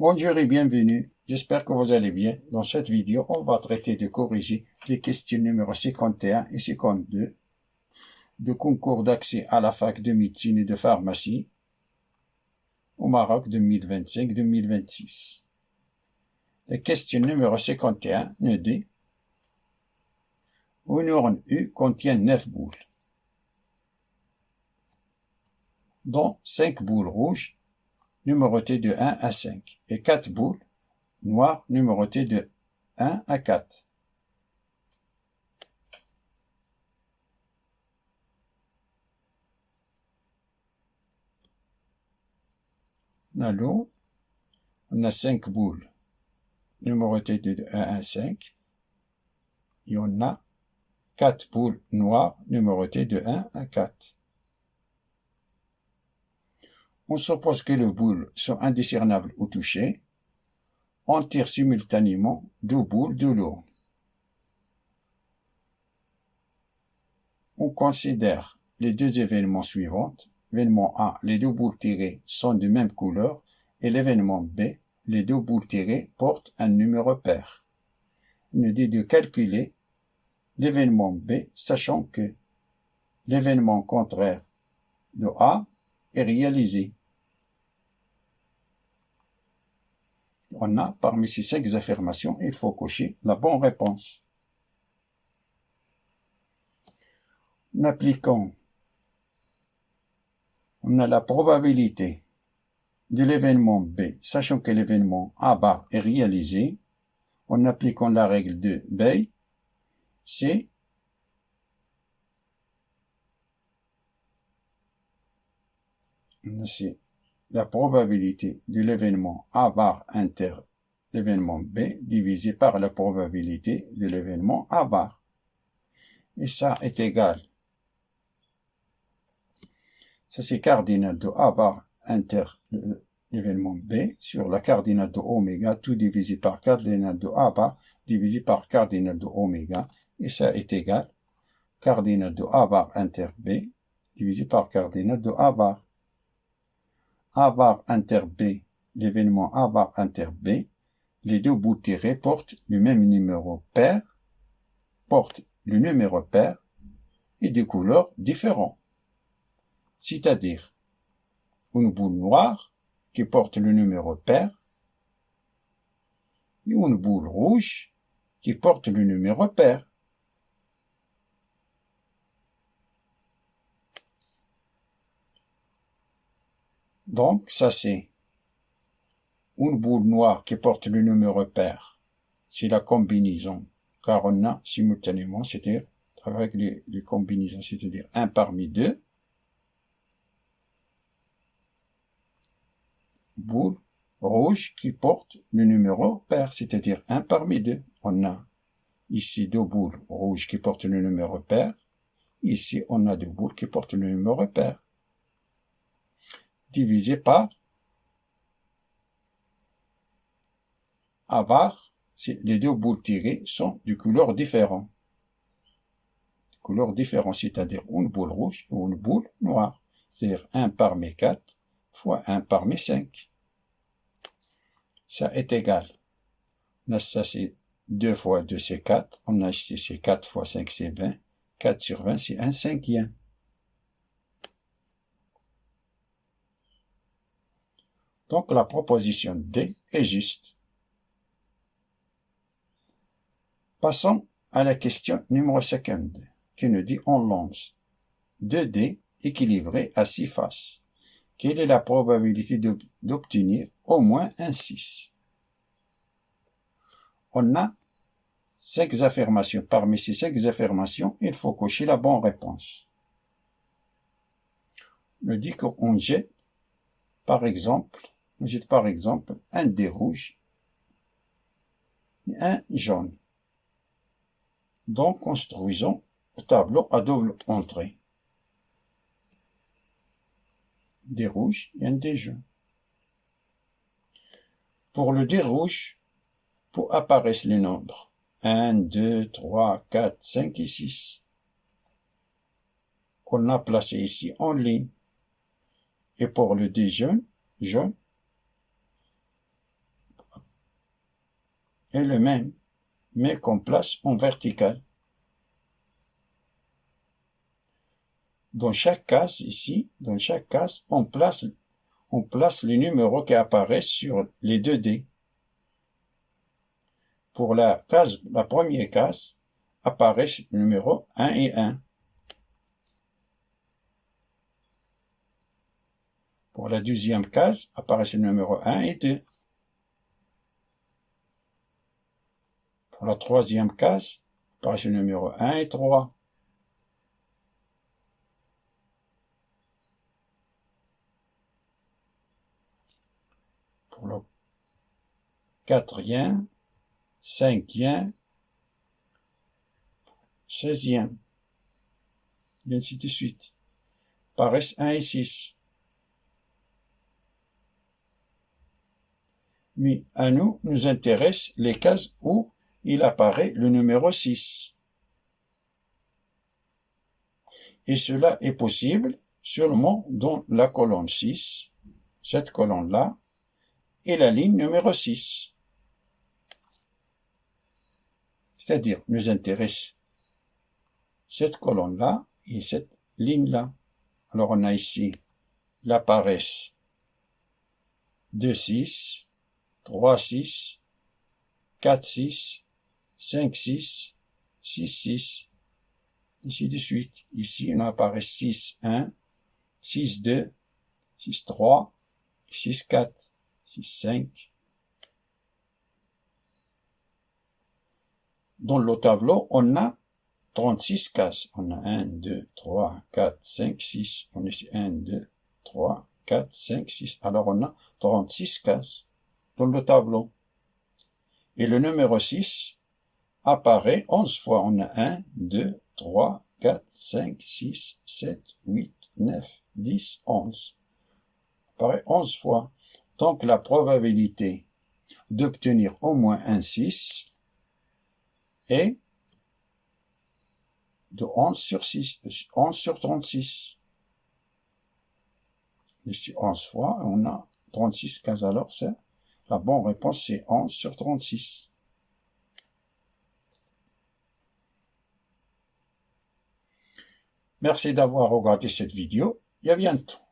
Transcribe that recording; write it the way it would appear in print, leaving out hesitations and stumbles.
Bonjour et bienvenue, j'espère que vous allez bien. Dans cette vidéo, on va traiter de corriger les questions numéro 51 et 52 de concours d'accès à la fac de médecine et de pharmacie au Maroc 2025-2026. La question numéro 51 nous dit: une urne U contient 9 boules, dont 5 boules rouges numérotées de 1 à 5 et 4 boules noires numérotées de 1 à 4. On a 5 boules numérotées de 1 à 5 et on a 4 boules noires numérotées de 1 à 4. On suppose que les boules sont indiscernables au toucher. On tire simultanément 2 boules de l'urne. On considère les deux événements suivants. L'événement A, les 2 boules tirées sont de même couleur, et l'événement B, les 2 boules tirées portent un numéro pair. Il nous dit de calculer l'événement B, sachant que l'événement contraire de A est réalisé. On a parmi ces 5 affirmations, il faut cocher la bonne réponse. En appliquant, on a la probabilité de l'événement B, sachant que l'événement A bar est réalisé. En appliquant la règle de Bay, c'est la probabilité de l'événement A bar inter l'événement B divisé par la probabilité de l'événement A bar. Et ça est égal. Ça c'est cardinal de A bar inter l'événement B sur la cardinale de oméga, tout divisé par cardinal de A bar divisé par cardinal de oméga. Et ça est égal cardinal de A bar inter B divisé par cardinal de A bar. A bar inter B, l'événement A bar inter B, les 2 bouts tirés portent le même numéro pair, et de couleurs différentes. C'est-à-dire une boule noire qui porte le numéro pair et une boule rouge qui porte le numéro pair. Donc, ça c'est une boule noire qui porte le numéro pair. C'est la combinaison, car on a simultanément, c'est-à-dire avec les combinaisons, c'est-à-dire 1 parmi 2, boule rouge qui porte le numéro pair, c'est-à-dire 1 parmi 2. On a ici 2 boules rouges qui portent le numéro pair. Ici, on a 2 boules qui portent le numéro pair. Divisé par A bar, les 2 boules tirées sont de couleurs différentes. C'est-à-dire une boule rouge ou une boule noire. C'est-à-dire 1 parmi 4 fois 1 parmi 5. Ça est égal. On a ça, c'est 2 fois 2, c'est 4. On a ici, c'est 4 fois 5, c'est 20. 4 sur 20, c'est 1 cinquième. Donc, la proposition D est juste. Passons à la question numéro 52, qui nous dit: on lance 2 dés équilibrés à 6 faces. Quelle est la probabilité d'obtenir au moins un 6? On a 5 affirmations. Parmi ces 5 affirmations, il faut cocher la bonne réponse. On dit qu'on jette, par exemple, un dé rouge et un jaune. Donc, construisons le tableau à double entrée. Dé rouge et un dé jaune. Pour le dé rouge, pour apparaître les nombres 1, 2, 3, 4, 5 et 6, qu'on a placé ici en ligne. Et pour le dé jaune, est le même, mais qu'on place en vertical. Dans chaque case, ici, dans chaque case, on place le numéro qui apparaît sur les 2 dés. Pour la première case, apparaît le numéro 1 et 1. Pour la deuxième case, apparaît le numéro 1 et 2. Pour la troisième case, apparaît le numéro 1 et 3. Pour le quatrième, cinquième, 16e, et ainsi de suite. Apparaissent 1 et 6. Mais à nous intéressent les cases où il apparaît le numéro 6. Et cela est possible seulement dans la colonne 6, cette colonne-là, et la ligne numéro 6. C'est-à-dire, nous intéresse cette colonne-là et cette ligne-là. Alors, on a ici, il apparaît 2, 6, 3, 6, 4, 6, 5, 6, 6, 6, ainsi de suite. Ici, on apparaît 6, 1, 6, 2, 6, 3, 6, 4, 6, 5. Dans le tableau, on a 36 cases. On a 1, 2, 3, 4, 5, 6. On a ici 1, 2, 3, 4, 5, 6. Alors, on a 36 cases dans le tableau. Et le numéro 6 apparaît 11 fois. On a 1, 2, 3, 4, 5, 6, 7, 8, 9, 10, 11. Apparaît 11 fois. Donc, la probabilité d'obtenir au moins un 6 est de 11 sur 6, 11 sur 36. Ici, 11 fois, on a 36 cases. Alors, la bonne réponse, c'est 11 sur 36. Merci d'avoir regardé cette vidéo et à bientôt.